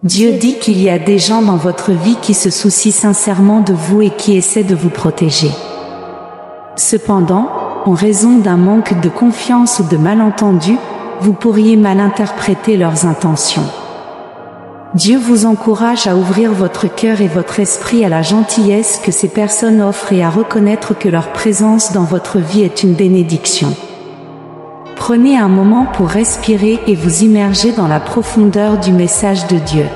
Dieu dit qu'il y a des gens dans votre vie qui se soucient sincèrement de vous et qui essaient de vous protéger. Cependant, en raison d'un manque de confiance ou de malentendu, vous pourriez mal interpréter leurs intentions. Dieu vous encourage à ouvrir votre cœur et votre esprit à la gentillesse que ces personnes offrent et à reconnaître que leur présence dans votre vie est une bénédiction. Prenez un moment pour respirer et vous immerger dans la profondeur du message de Dieu.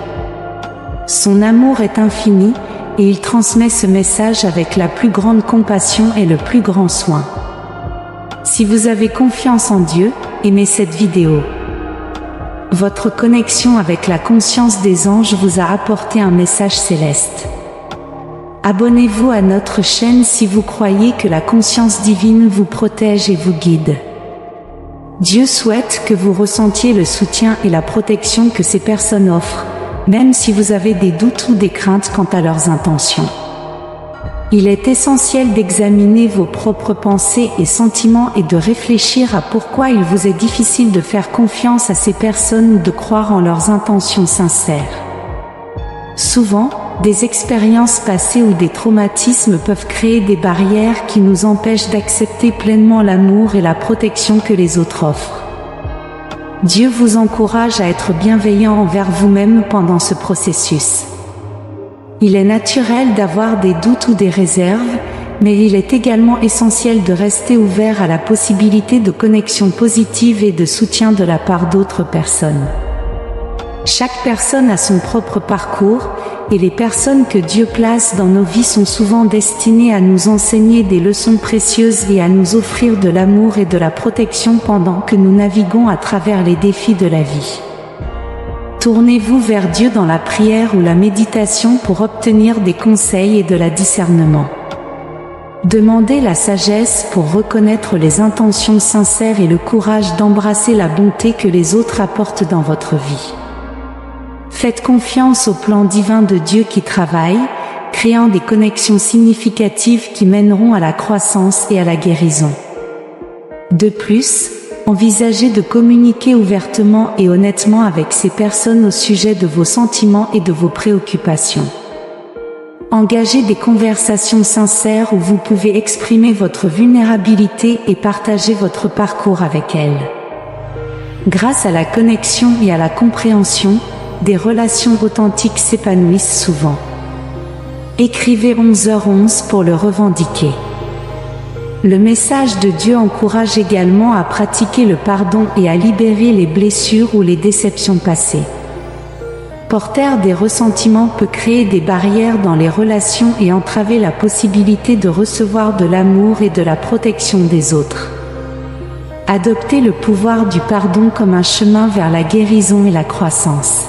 Son amour est infini et il transmet ce message avec la plus grande compassion et le plus grand soin. Si vous avez confiance en Dieu, aimez cette vidéo. Votre connexion avec la conscience des anges vous a apporté un message céleste. Abonnez-vous à notre chaîne si vous croyez que la conscience divine vous protège et vous guide. Dieu souhaite que vous ressentiez le soutien et la protection que ces personnes offrent, même si vous avez des doutes ou des craintes quant à leurs intentions. Il est essentiel d'examiner vos propres pensées et sentiments et de réfléchir à pourquoi il vous est difficile de faire confiance à ces personnes ou de croire en leurs intentions sincères. Souvent, des expériences passées ou des traumatismes peuvent créer des barrières qui nous empêchent d'accepter pleinement l'amour et la protection que les autres offrent. Dieu vous encourage à être bienveillant envers vous-même pendant ce processus. Il est naturel d'avoir des doutes ou des réserves, mais il est également essentiel de rester ouvert à la possibilité de connexion positive et de soutien de la part d'autres personnes. Chaque personne a son propre parcours, et les personnes que Dieu place dans nos vies sont souvent destinées à nous enseigner des leçons précieuses et à nous offrir de l'amour et de la protection pendant que nous naviguons à travers les défis de la vie. Tournez-vous vers Dieu dans la prière ou la méditation pour obtenir des conseils et de la discernement. Demandez la sagesse pour reconnaître les intentions sincères et le courage d'embrasser la bonté que les autres apportent dans votre vie. Faites confiance au plan divin de Dieu qui travaille, créant des connexions significatives qui mèneront à la croissance et à la guérison. De plus, envisagez de communiquer ouvertement et honnêtement avec ces personnes au sujet de vos sentiments et de vos préoccupations. Engagez des conversations sincères où vous pouvez exprimer votre vulnérabilité et partager votre parcours avec elles. Grâce à la connexion et à la compréhension, des relations authentiques s'épanouissent souvent. Écrivez 11h11 pour le revendiquer. Le message de Dieu encourage également à pratiquer le pardon et à libérer les blessures ou les déceptions passées. Porter des ressentiments peut créer des barrières dans les relations et entraver la possibilité de recevoir de l'amour et de la protection des autres. Adoptez le pouvoir du pardon comme un chemin vers la guérison et la croissance.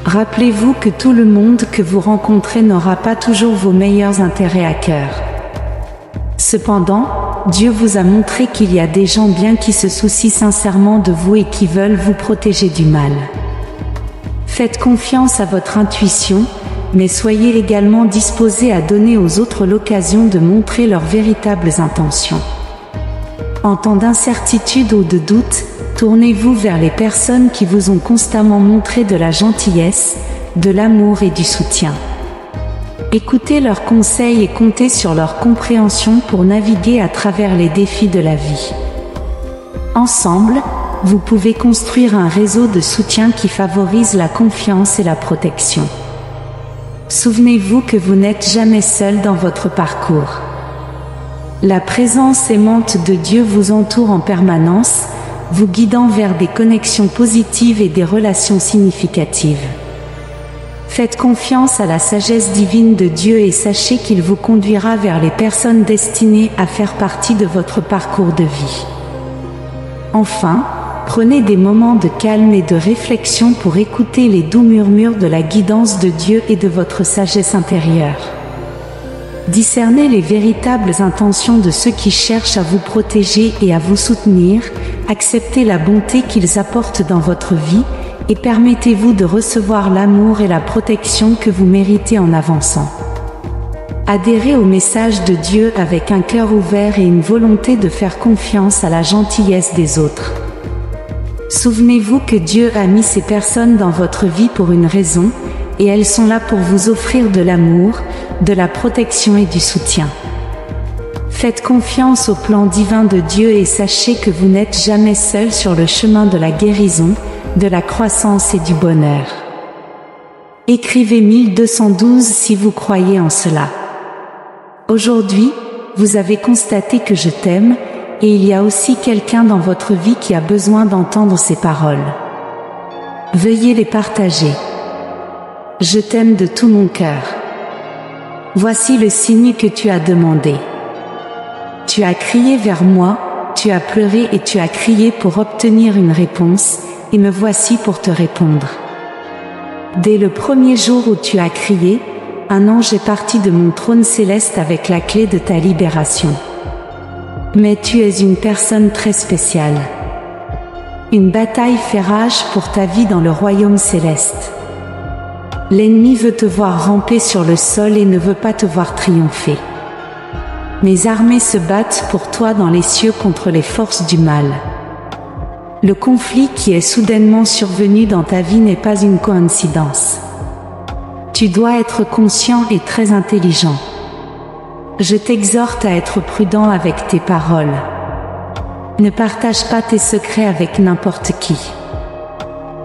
Rappelez-vous que tout le monde que vous rencontrez n'aura pas toujours vos meilleurs intérêts à cœur. Cependant, Dieu vous a montré qu'il y a des gens bien qui se soucient sincèrement de vous et qui veulent vous protéger du mal. Faites confiance à votre intuition, mais soyez également disposés à donner aux autres l'occasion de montrer leurs véritables intentions. En temps d'incertitude ou de doute, tournez-vous vers les personnes qui vous ont constamment montré de la gentillesse, de l'amour et du soutien. Écoutez leurs conseils et comptez sur leur compréhension pour naviguer à travers les défis de la vie. Ensemble, vous pouvez construire un réseau de soutien qui favorise la confiance et la protection. Souvenez-vous que vous n'êtes jamais seul dans votre parcours. La présence aimante de Dieu vous entoure en permanence, vous guidant vers des connexions positives et des relations significatives. Faites confiance à la sagesse divine de Dieu et sachez qu'il vous conduira vers les personnes destinées à faire partie de votre parcours de vie. Enfin, prenez des moments de calme et de réflexion pour écouter les doux murmures de la guidance de Dieu et de votre sagesse intérieure. Discernez les véritables intentions de ceux qui cherchent à vous protéger et à vous soutenir, acceptez la bonté qu'ils apportent dans votre vie, et permettez-vous de recevoir l'amour et la protection que vous méritez en avançant. Adhérez au message de Dieu avec un cœur ouvert et une volonté de faire confiance à la gentillesse des autres. Souvenez-vous que Dieu a mis ces personnes dans votre vie pour une raison, et elles sont là pour vous offrir de l'amour, de la protection et du soutien. Faites confiance au plan divin de Dieu et sachez que vous n'êtes jamais seul sur le chemin de la guérison, de la croissance et du bonheur. Écrivez 1212 si vous croyez en cela. Aujourd'hui, vous avez constaté que je t'aime, et il y a aussi quelqu'un dans votre vie qui a besoin d'entendre ces paroles. Veuillez les partager. Je t'aime de tout mon cœur. Voici le signe que tu as demandé. Tu as crié vers moi, tu as pleuré et tu as crié pour obtenir une réponse, et me voici pour te répondre. Dès le premier jour où tu as crié, un ange est parti de mon trône céleste avec la clé de ta libération. Mais tu es une personne très spéciale. Une bataille fait rage pour ta vie dans le royaume céleste. L'ennemi veut te voir ramper sur le sol et ne veut pas te voir triompher. Mes armées se battent pour toi dans les cieux contre les forces du mal. Le conflit qui est soudainement survenu dans ta vie n'est pas une coïncidence. Tu dois être conscient et très intelligent. Je t'exhorte à être prudent avec tes paroles. Ne partage pas tes secrets avec n'importe qui.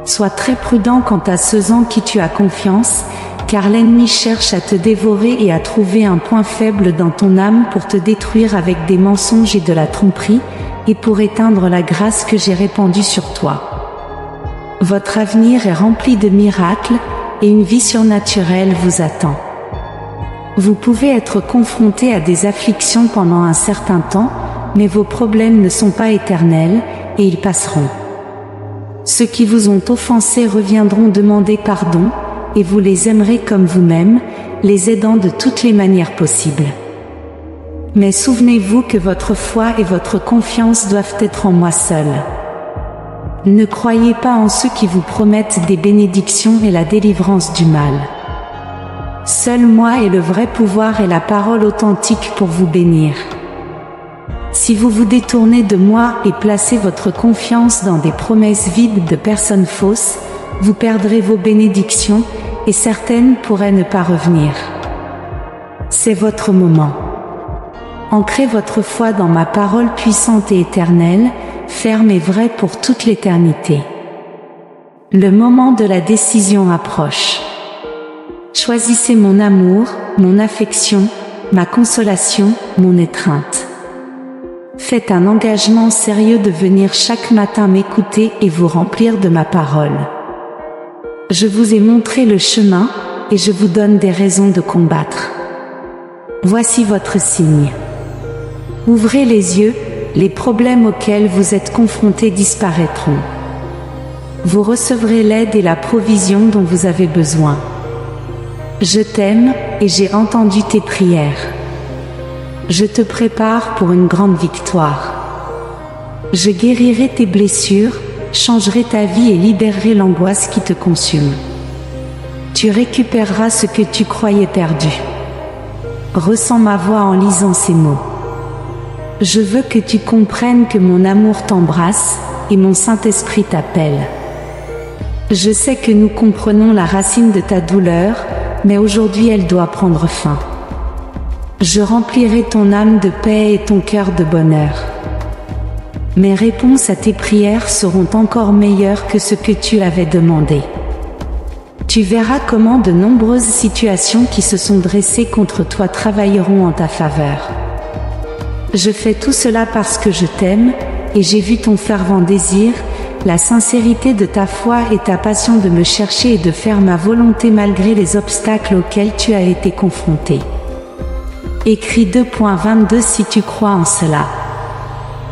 Sois très prudent quant à ceux en qui tu as confiance, car l'ennemi cherche à te dévorer et à trouver un point faible dans ton âme pour te détruire avec des mensonges et de la tromperie, et pour éteindre la grâce que j'ai répandue sur toi. Votre avenir est rempli de miracles, et une vie surnaturelle vous attend. Vous pouvez être confronté à des afflictions pendant un certain temps, mais vos problèmes ne sont pas éternels, et ils passeront. Ceux qui vous ont offensé reviendront demander pardon, et vous les aimerez comme vous-même, les aidant de toutes les manières possibles. Mais souvenez-vous que votre foi et votre confiance doivent être en moi seul. Ne croyez pas en ceux qui vous promettent des bénédictions et la délivrance du mal. Seul moi ai le vrai pouvoir et la parole authentique pour vous bénir. Si vous vous détournez de moi et placez votre confiance dans des promesses vides de personnes fausses, vous perdrez vos bénédictions, et certaines pourraient ne pas revenir. C'est votre moment. Ancrez votre foi dans ma parole puissante et éternelle, ferme et vraie pour toute l'éternité. Le moment de la décision approche. Choisissez mon amour, mon affection, ma consolation, mon étreinte. Faites un engagement sérieux de venir chaque matin m'écouter et vous remplir de ma parole. Je vous ai montré le chemin, et je vous donne des raisons de combattre. Voici votre signe. Ouvrez les yeux, les problèmes auxquels vous êtes confrontés disparaîtront. Vous recevrez l'aide et la provision dont vous avez besoin. Je t'aime, et j'ai entendu tes prières. Je te prépare pour une grande victoire. Je guérirai tes blessures, changerai ta vie et libérerai l'angoisse qui te consume. Tu récupéreras ce que tu croyais perdu. Ressens ma voix en lisant ces mots. Je veux que tu comprennes que mon amour t'embrasse, et mon Saint-Esprit t'appelle. Je sais que nous comprenons la racine de ta douleur, mais aujourd'hui elle doit prendre fin. Je remplirai ton âme de paix et ton cœur de bonheur. Mes réponses à tes prières seront encore meilleures que ce que tu avais demandé. Tu verras comment de nombreuses situations qui se sont dressées contre toi travailleront en ta faveur. Je fais tout cela parce que je t'aime, et j'ai vu ton fervent désir, la sincérité de ta foi et ta passion de me chercher et de faire ma volonté malgré les obstacles auxquels tu as été confronté. Écris 2.22 si tu crois en cela.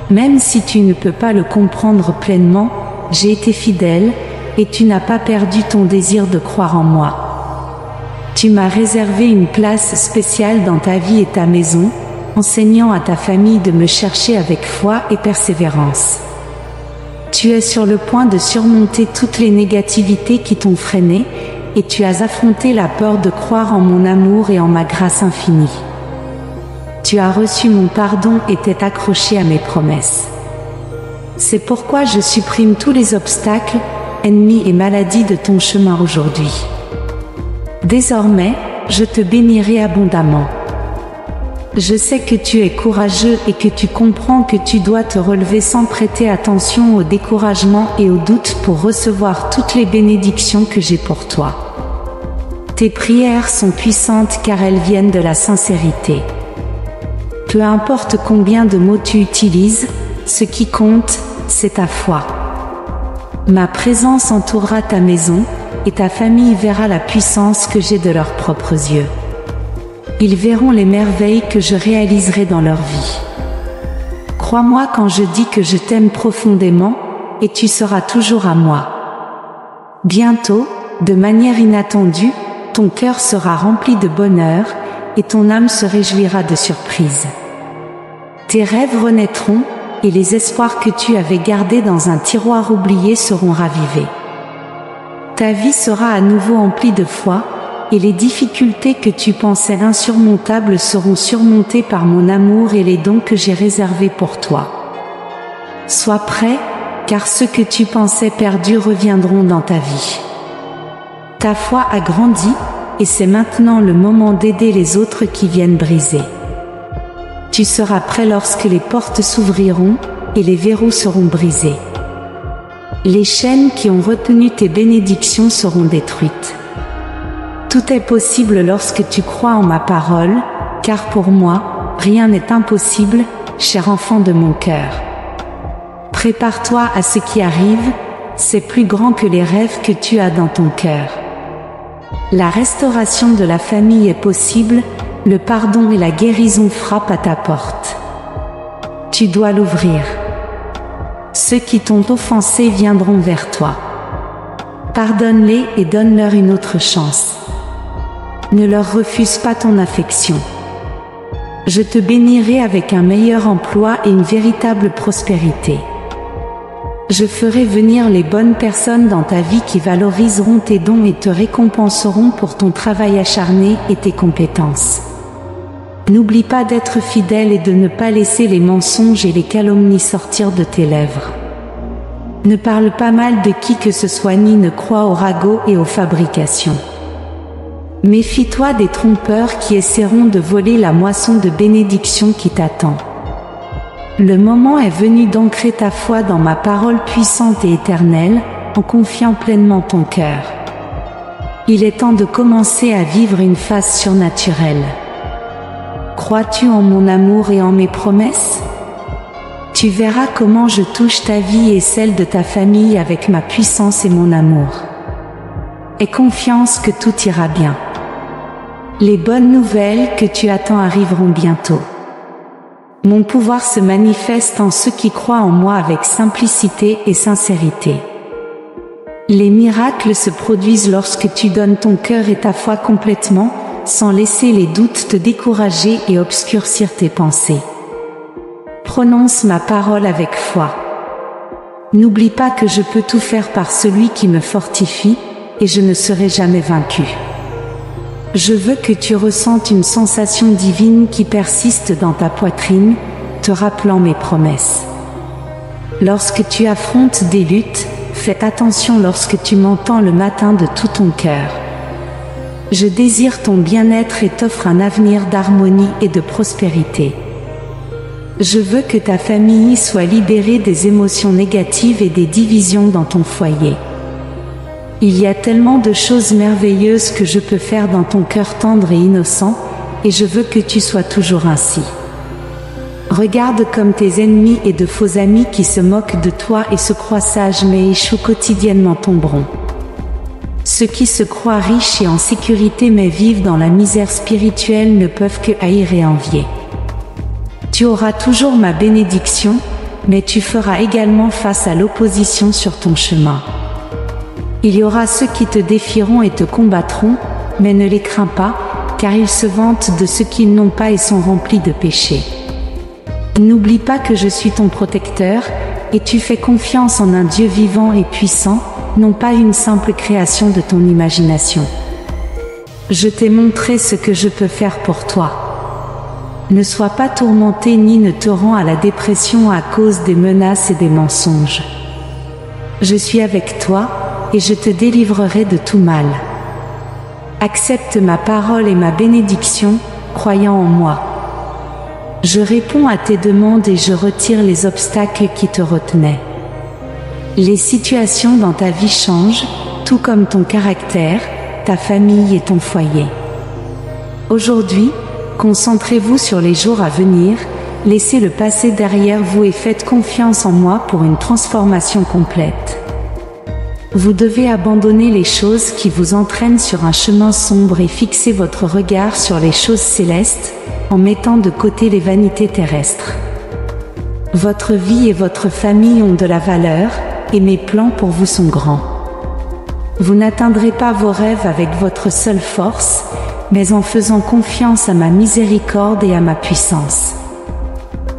Même si tu ne peux pas le comprendre pleinement, j'ai été fidèle, et tu n'as pas perdu ton désir de croire en moi. Tu m'as réservé une place spéciale dans ta vie et ta maison, enseignant à ta famille de me chercher avec foi et persévérance. Tu es sur le point de surmonter toutes les négativités qui t'ont freiné, et tu as affronté la peur de croire en mon amour et en ma grâce infinie. Tu as reçu mon pardon et t'es accroché à mes promesses. C'est pourquoi je supprime tous les obstacles, ennemis et maladies de ton chemin aujourd'hui. Désormais, je te bénirai abondamment. Je sais que tu es courageux et que tu comprends que tu dois te relever sans prêter attention au découragement et au doute pour recevoir toutes les bénédictions que j'ai pour toi. Tes prières sont puissantes car elles viennent de la sincérité. Peu importe combien de mots tu utilises, ce qui compte, c'est ta foi. Ma présence entourera ta maison, et ta famille verra la puissance que j'ai de leurs propres yeux. Ils verront les merveilles que je réaliserai dans leur vie. Crois-moi quand je dis que je t'aime profondément, et tu seras toujours à moi. Bientôt, de manière inattendue, ton cœur sera rempli de bonheur, et ton âme se réjouira de surprise. Tes rêves renaîtront, et les espoirs que tu avais gardés dans un tiroir oublié seront ravivés. Ta vie sera à nouveau emplie de foi, et les difficultés que tu pensais insurmontables seront surmontées par mon amour et les dons que j'ai réservés pour toi. Sois prêt, car ceux que tu pensais perdus reviendront dans ta vie. Ta foi a grandi, et c'est maintenant le moment d'aider les autres qui viennent briser. Tu seras prêt lorsque les portes s'ouvriront, et les verrous seront brisés. Les chaînes qui ont retenu tes bénédictions seront détruites. Tout est possible lorsque tu crois en ma parole, car pour moi, rien n'est impossible, cher enfant de mon cœur. Prépare-toi à ce qui arrive, c'est plus grand que les rêves que tu as dans ton cœur. La restauration de la famille est possible, le pardon et la guérison frappent à ta porte. Tu dois l'ouvrir. Ceux qui t'ont offensé viendront vers toi. Pardonne-les et donne-leur une autre chance. Ne leur refuse pas ton affection. Je te bénirai avec un meilleur emploi et une véritable prospérité. Je ferai venir les bonnes personnes dans ta vie qui valoriseront tes dons et te récompenseront pour ton travail acharné et tes compétences. N'oublie pas d'être fidèle et de ne pas laisser les mensonges et les calomnies sortir de tes lèvres. Ne parle pas mal de qui que ce soit ni ne crois aux ragots et aux fabrications. Méfie-toi des trompeurs qui essaieront de voler la moisson de bénédiction qui t'attend. Le moment est venu d'ancrer ta foi dans ma parole puissante et éternelle, en confiant pleinement ton cœur. Il est temps de commencer à vivre une phase surnaturelle. Crois-tu en mon amour et en mes promesses? Tu verras comment je touche ta vie et celle de ta famille avec ma puissance et mon amour. Aie confiance que tout ira bien. Les bonnes nouvelles que tu attends arriveront bientôt. Mon pouvoir se manifeste en ceux qui croient en moi avec simplicité et sincérité. Les miracles se produisent lorsque tu donnes ton cœur et ta foi complètement, sans laisser les doutes te décourager et obscurcir tes pensées. Prononce ma parole avec foi. N'oublie pas que je peux tout faire par celui qui me fortifie, et je ne serai jamais vaincu. Je veux que tu ressentes une sensation divine qui persiste dans ta poitrine, te rappelant mes promesses. Lorsque tu affrontes des luttes, fais attention lorsque tu m'entends le matin de tout ton cœur. Je désire ton bien-être et t'offre un avenir d'harmonie et de prospérité. Je veux que ta famille soit libérée des émotions négatives et des divisions dans ton foyer. Il y a tellement de choses merveilleuses que je peux faire dans ton cœur tendre et innocent, et je veux que tu sois toujours ainsi. Regarde comme tes ennemis et de faux amis qui se moquent de toi et se croient sages mais échouent quotidiennement tomberont. Ceux qui se croient riches et en sécurité mais vivent dans la misère spirituelle ne peuvent que haïr et envier. Tu auras toujours ma bénédiction, mais tu feras également face à l'opposition sur ton chemin. Il y aura ceux qui te défieront et te combattront, mais ne les crains pas, car ils se vantent de ce qu'ils n'ont pas et sont remplis de péchés. N'oublie pas que je suis ton protecteur, et tu fais confiance en un Dieu vivant et puissant, non pas une simple création de ton imagination. Je t'ai montré ce que je peux faire pour toi. Ne sois pas tourmenté ni ne te rends à la dépression à cause des menaces et des mensonges. Je suis avec toi, et je te délivrerai de tout mal. Accepte ma parole et ma bénédiction, croyant en moi. Je réponds à tes demandes et je retire les obstacles qui te retenaient. Les situations dans ta vie changent, tout comme ton caractère, ta famille et ton foyer. Aujourd'hui, concentrez-vous sur les jours à venir, laissez le passé derrière vous et faites confiance en moi pour une transformation complète. Vous devez abandonner les choses qui vous entraînent sur un chemin sombre et fixer votre regard sur les choses célestes, en mettant de côté les vanités terrestres. Votre vie et votre famille ont de la valeur, et mes plans pour vous sont grands. Vous n'atteindrez pas vos rêves avec votre seule force, mais en faisant confiance à ma miséricorde et à ma puissance.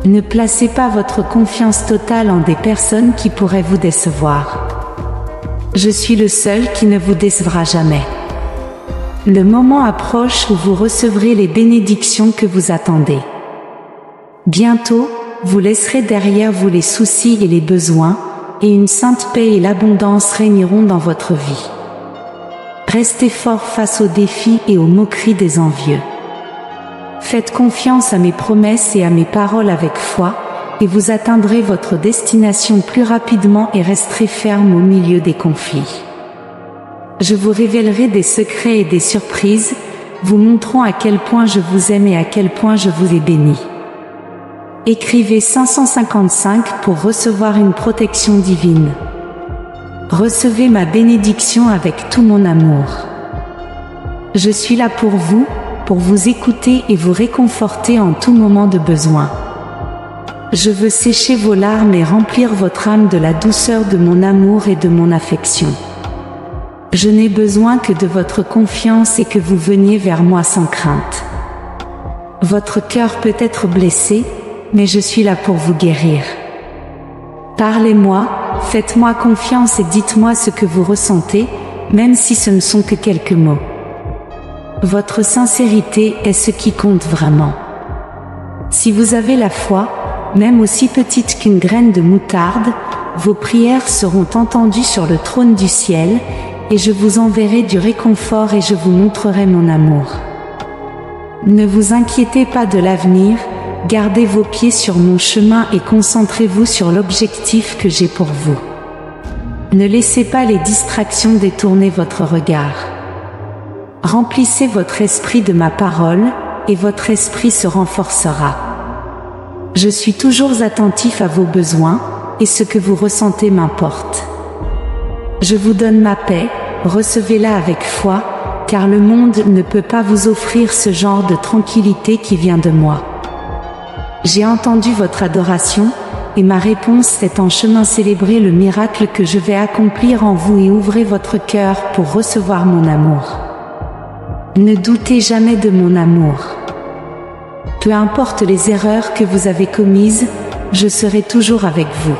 Ne placez pas votre confiance totale en des personnes qui pourraient vous décevoir. Je suis le seul qui ne vous décevra jamais. Le moment approche où vous recevrez les bénédictions que vous attendez. Bientôt, vous laisserez derrière vous les soucis et les besoins, et une sainte paix et l'abondance régneront dans votre vie. Restez fort face aux défis et aux moqueries des envieux. Faites confiance à mes promesses et à mes paroles avec foi, et vous atteindrez votre destination plus rapidement et resterez ferme au milieu des conflits. Je vous révélerai des secrets et des surprises, vous montrant à quel point je vous aime et à quel point je vous ai béni. Écrivez 555 pour recevoir une protection divine. Recevez ma bénédiction avec tout mon amour. Je suis là pour vous écouter et vous réconforter en tout moment de besoin. Je veux sécher vos larmes et remplir votre âme de la douceur de mon amour et de mon affection. Je n'ai besoin que de votre confiance et que vous veniez vers moi sans crainte. Votre cœur peut être blessé, mais je suis là pour vous guérir. Parlez-moi, faites-moi confiance et dites-moi ce que vous ressentez, même si ce ne sont que quelques mots. Votre sincérité est ce qui compte vraiment. Si vous avez la foi, même aussi petite qu'une graine de moutarde, vos prières seront entendues sur le trône du ciel, et je vous enverrai du réconfort et je vous montrerai mon amour. Ne vous inquiétez pas de l'avenir, gardez vos pieds sur mon chemin et concentrez-vous sur l'objectif que j'ai pour vous. Ne laissez pas les distractions détourner votre regard. Remplissez votre esprit de ma parole, et votre esprit se renforcera. Je suis toujours attentif à vos besoins, et ce que vous ressentez m'importe. Je vous donne ma paix, recevez-la avec foi, car le monde ne peut pas vous offrir ce genre de tranquillité qui vient de moi. J'ai entendu votre adoration, et ma réponse est en chemin célébrer le miracle que je vais accomplir en vous et ouvrez votre cœur pour recevoir mon amour. Ne doutez jamais de mon amour. Peu importe les erreurs que vous avez commises, je serai toujours avec vous.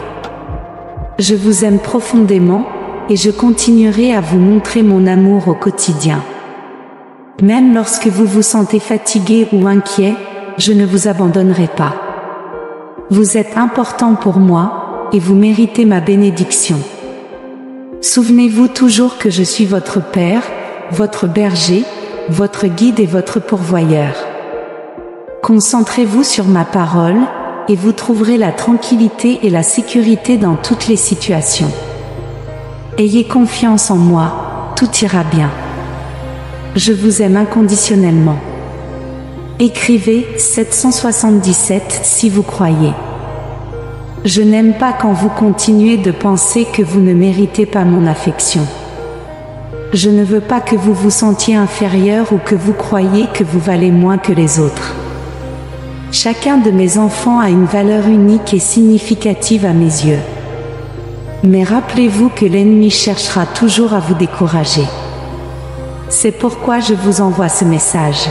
Je vous aime profondément, et je continuerai à vous montrer mon amour au quotidien. Même lorsque vous vous sentez fatigué ou inquiet, je ne vous abandonnerai pas. Vous êtes important pour moi, et vous méritez ma bénédiction. Souvenez-vous toujours que je suis votre Père, votre berger, votre guide et votre pourvoyeur. Concentrez-vous sur ma parole, et vous trouverez la tranquillité et la sécurité dans toutes les situations. Ayez confiance en moi, tout ira bien. Je vous aime inconditionnellement. Écrivez 777 si vous croyez. Je n'aime pas quand vous continuez de penser que vous ne méritez pas mon affection. Je ne veux pas que vous vous sentiez inférieur ou que vous croyiez que vous valez moins que les autres. Chacun de mes enfants a une valeur unique et significative à mes yeux. Mais rappelez-vous que l'ennemi cherchera toujours à vous décourager. C'est pourquoi je vous envoie ce message.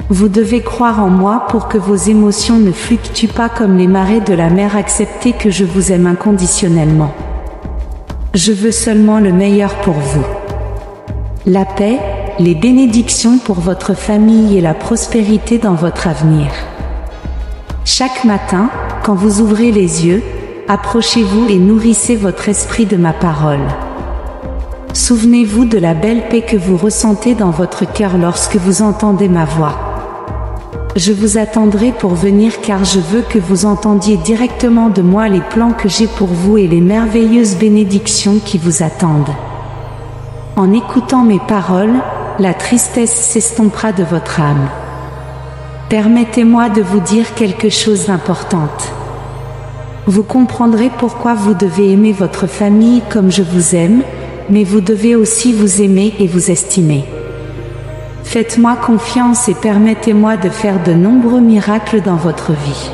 Vous devez croire en moi pour que vos émotions ne fluctuent pas comme les marées de la mer. Acceptez que je vous aime inconditionnellement. Je veux seulement le meilleur pour vous. La paix, les bénédictions pour votre famille et la prospérité dans votre avenir. Chaque matin, quand vous ouvrez les yeux, approchez-vous et nourrissez votre esprit de ma parole. Souvenez-vous de la belle paix que vous ressentez dans votre cœur lorsque vous entendez ma voix. Je vous attendrai pour venir car je veux que vous entendiez directement de moi les plans que j'ai pour vous et les merveilleuses bénédictions qui vous attendent. En écoutant mes paroles, la tristesse s'estompera de votre âme. Permettez-moi de vous dire quelque chose d'important. Vous comprendrez pourquoi vous devez aimer votre famille comme je vous aime, mais vous devez aussi vous aimer et vous estimer. Faites-moi confiance et permettez-moi de faire de nombreux miracles dans votre vie.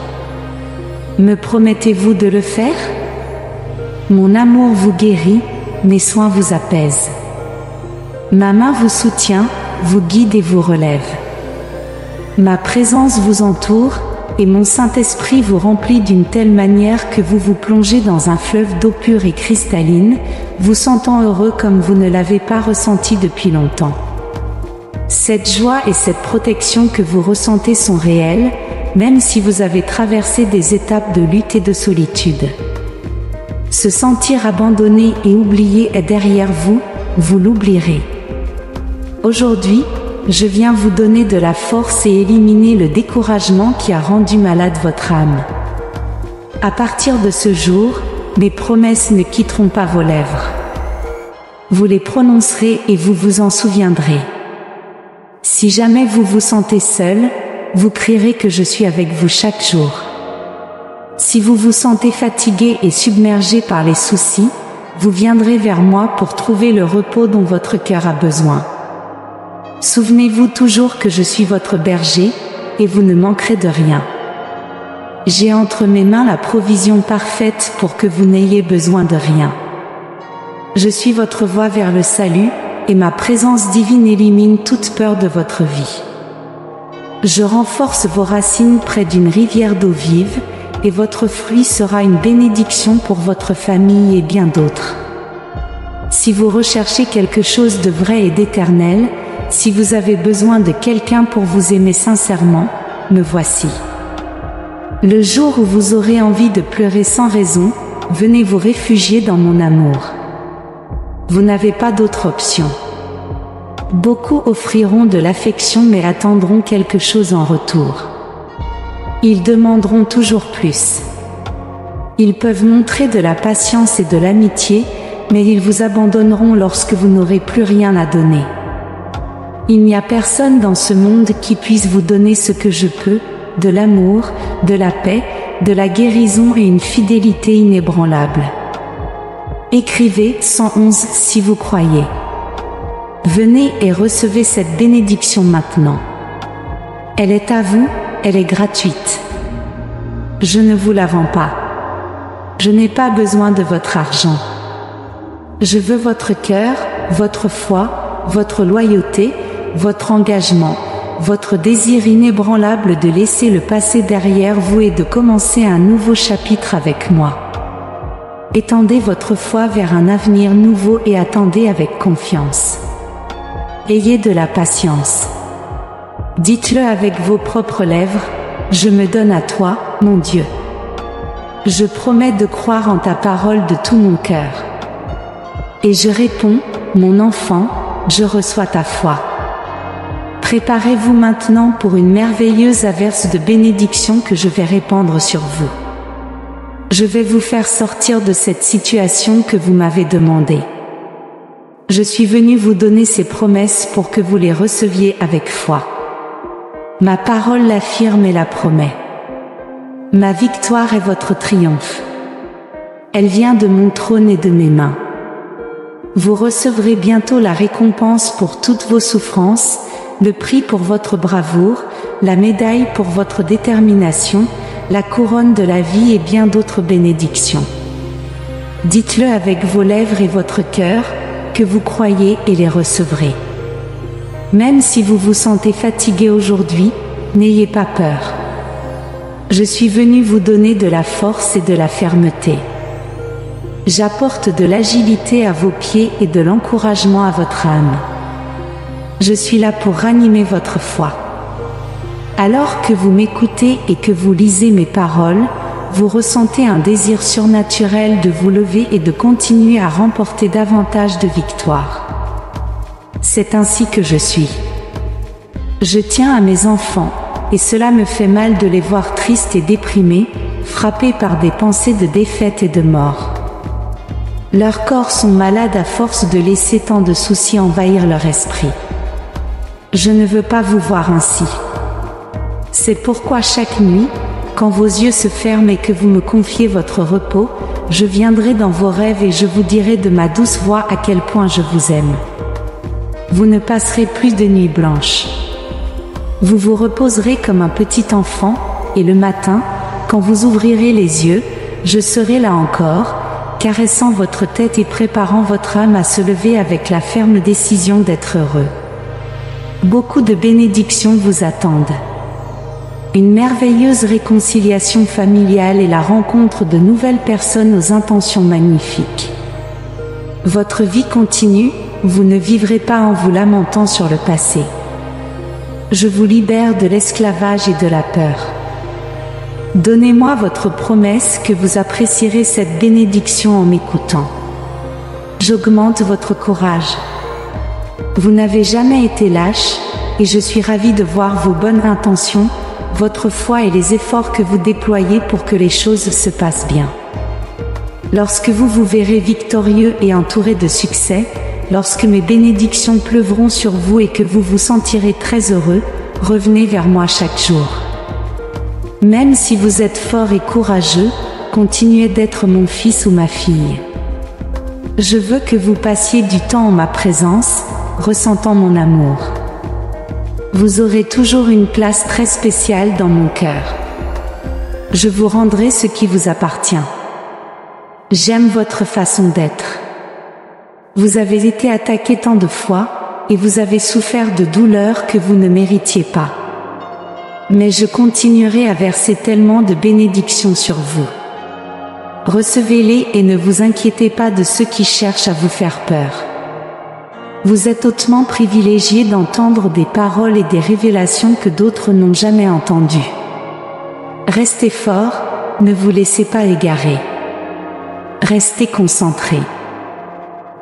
Me promettez-vous de le faire? Mon amour vous guérit, mes soins vous apaisent. Ma main vous soutient, vous guide et vous relève. Ma présence vous entoure, et mon Saint-Esprit vous remplit d'une telle manière que vous vous plongez dans un fleuve d'eau pure et cristalline, vous sentant heureux comme vous ne l'avez pas ressenti depuis longtemps. Cette joie et cette protection que vous ressentez sont réelles, même si vous avez traversé des étapes de lutte et de solitude. Se sentir abandonné et oublié est derrière vous, vous l'oublierez. Aujourd'hui, je viens vous donner de la force et éliminer le découragement qui a rendu malade votre âme. À partir de ce jour, mes promesses ne quitteront pas vos lèvres. Vous les prononcerez et vous vous en souviendrez. Si jamais vous vous sentez seul, vous crierez que je suis avec vous chaque jour. Si vous vous sentez fatigué et submergé par les soucis, vous viendrez vers moi pour trouver le repos dont votre cœur a besoin. Souvenez-vous toujours que je suis votre berger, et vous ne manquerez de rien. J'ai entre mes mains la provision parfaite pour que vous n'ayez besoin de rien. Je suis votre voie vers le salut, et ma présence divine élimine toute peur de votre vie. Je renforce vos racines près d'une rivière d'eau vive, et votre fruit sera une bénédiction pour votre famille et bien d'autres. Si vous recherchez quelque chose de vrai et d'éternel, si vous avez besoin de quelqu'un pour vous aimer sincèrement, me voici. Le jour où vous aurez envie de pleurer sans raison, venez vous réfugier dans mon amour. Vous n'avez pas d'autre option. Beaucoup offriront de l'affection mais attendront quelque chose en retour. Ils demanderont toujours plus. Ils peuvent montrer de la patience et de l'amitié, mais ils vous abandonneront lorsque vous n'aurez plus rien à donner. Il n'y a personne dans ce monde qui puisse vous donner ce que je peux, de l'amour, de la paix, de la guérison et une fidélité inébranlable. Écrivez 111 si vous croyez. Venez et recevez cette bénédiction maintenant. Elle est à vous, elle est gratuite. Je ne vous la vends pas. Je n'ai pas besoin de votre argent. Je veux votre cœur, votre foi, votre loyauté, votre engagement, votre désir inébranlable de laisser le passé derrière vous et de commencer un nouveau chapitre avec moi. Étendez votre foi vers un avenir nouveau et attendez avec confiance. Ayez de la patience. Dites-le avec vos propres lèvres, je me donne à toi, mon Dieu. Je promets de croire en ta parole de tout mon cœur. Et je réponds, mon enfant, je reçois ta foi. Préparez-vous maintenant pour une merveilleuse averse de bénédiction que je vais répandre sur vous. Je vais vous faire sortir de cette situation que vous m'avez demandée. Je suis venu vous donner ces promesses pour que vous les receviez avec foi. Ma parole l'affirme et la promet. Ma victoire est votre triomphe. Elle vient de mon trône et de mes mains. Vous recevrez bientôt la récompense pour toutes vos souffrances, le prix pour votre bravoure, la médaille pour votre détermination, la couronne de la vie et bien d'autres bénédictions. Dites-le avec vos lèvres et votre cœur, que vous croyez et les recevrez. Même si vous vous sentez fatigué aujourd'hui, n'ayez pas peur. Je suis venu vous donner de la force et de la fermeté. J'apporte de l'agilité à vos pieds et de l'encouragement à votre âme. Je suis là pour ranimer votre foi. Alors que vous m'écoutez et que vous lisez mes paroles, vous ressentez un désir surnaturel de vous lever et de continuer à remporter davantage de victoires. C'est ainsi que je suis. Je tiens à mes enfants, et cela me fait mal de les voir tristes et déprimés, frappés par des pensées de défaite et de mort. Leurs corps sont malades à force de laisser tant de soucis envahir leur esprit. Je ne veux pas vous voir ainsi. C'est pourquoi chaque nuit, quand vos yeux se ferment et que vous me confiez votre repos, je viendrai dans vos rêves et je vous dirai de ma douce voix à quel point je vous aime. Vous ne passerez plus de nuits blanches. Vous vous reposerez comme un petit enfant, et le matin, quand vous ouvrirez les yeux, je serai là encore, caressant votre tête et préparant votre âme à se lever avec la ferme décision d'être heureux. Beaucoup de bénédictions vous attendent. Une merveilleuse réconciliation familiale et la rencontre de nouvelles personnes aux intentions magnifiques. Votre vie continue, vous ne vivrez pas en vous lamentant sur le passé. Je vous libère de l'esclavage et de la peur. Donnez-moi votre promesse que vous apprécierez cette bénédiction en m'écoutant. J'augmente votre courage. Vous n'avez jamais été lâche, et je suis ravie de voir vos bonnes intentions, votre foi et les efforts que vous déployez pour que les choses se passent bien. Lorsque vous vous verrez victorieux et entouré de succès, lorsque mes bénédictions pleuvront sur vous et que vous vous sentirez très heureux, revenez vers moi chaque jour. Même si vous êtes fort et courageux, continuez d'être mon fils ou ma fille. Je veux que vous passiez du temps en ma présence, ressentant mon amour. Vous aurez toujours une place très spéciale dans mon cœur. Je vous rendrai ce qui vous appartient. J'aime votre façon d'être. Vous avez été attaqué tant de fois, et vous avez souffert de douleurs que vous ne méritiez pas. Mais je continuerai à verser tellement de bénédictions sur vous. Recevez-les et ne vous inquiétez pas de ceux qui cherchent à vous faire peur. Vous êtes hautement privilégié d'entendre des paroles et des révélations que d'autres n'ont jamais entendues. Restez fort, ne vous laissez pas égarer. Restez concentré.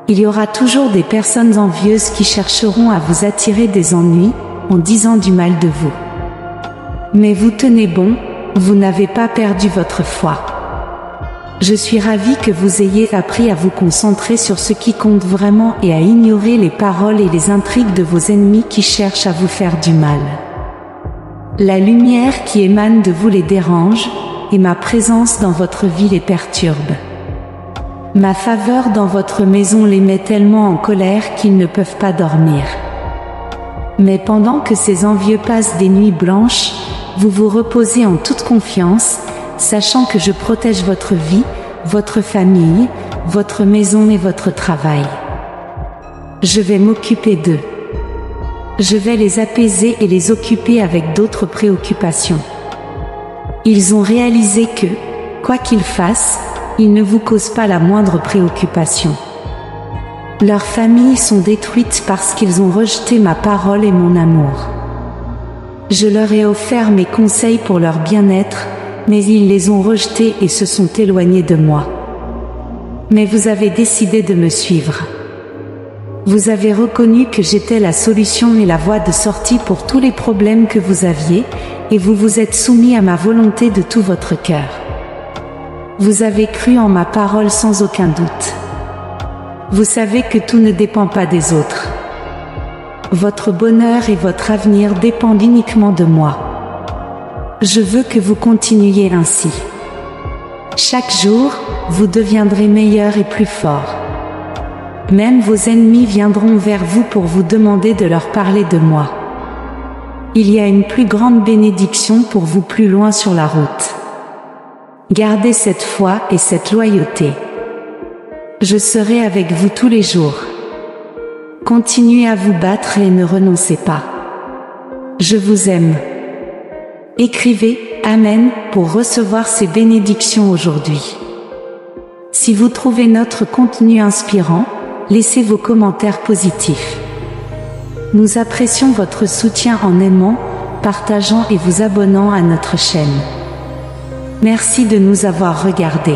Il y aura toujours des personnes envieuses qui chercheront à vous attirer des ennuis, en disant du mal de vous. Mais vous tenez bon, vous n'avez pas perdu votre foi. Je suis ravie que vous ayez appris à vous concentrer sur ce qui compte vraiment et à ignorer les paroles et les intrigues de vos ennemis qui cherchent à vous faire du mal. La lumière qui émane de vous les dérange, et ma présence dans votre vie les perturbe. Ma faveur dans votre maison les met tellement en colère qu'ils ne peuvent pas dormir. Mais pendant que ces envieux passent des nuits blanches, vous vous reposez en toute confiance, sachant que je protège votre vie, votre famille, votre maison et votre travail. Je vais m'occuper d'eux. Je vais les apaiser et les occuper avec d'autres préoccupations. Ils ont réalisé que, quoi qu'ils fassent, ils ne vous causent pas la moindre préoccupation. Leurs familles sont détruites parce qu'ils ont rejeté ma parole et mon amour. Je leur ai offert mes conseils pour leur bien-être, mais ils les ont rejetés et se sont éloignés de moi. Mais vous avez décidé de me suivre. Vous avez reconnu que j'étais la solution et la voie de sortie pour tous les problèmes que vous aviez, et vous vous êtes soumis à ma volonté de tout votre cœur. Vous avez cru en ma parole sans aucun doute. Vous savez que tout ne dépend pas des autres. Votre bonheur et votre avenir dépendent uniquement de moi. Je veux que vous continuiez ainsi. Chaque jour, vous deviendrez meilleur et plus fort. Même vos ennemis viendront vers vous pour vous demander de leur parler de moi. Il y a une plus grande bénédiction pour vous plus loin sur la route. Gardez cette foi et cette loyauté. Je serai avec vous tous les jours. Continuez à vous battre et ne renoncez pas. Je vous aime. Écrivez « Amen » pour recevoir ces bénédictions aujourd'hui. Si vous trouvez notre contenu inspirant, laissez vos commentaires positifs. Nous apprécions votre soutien en aimant, partageant et vous abonnant à notre chaîne. Merci de nous avoir regardés.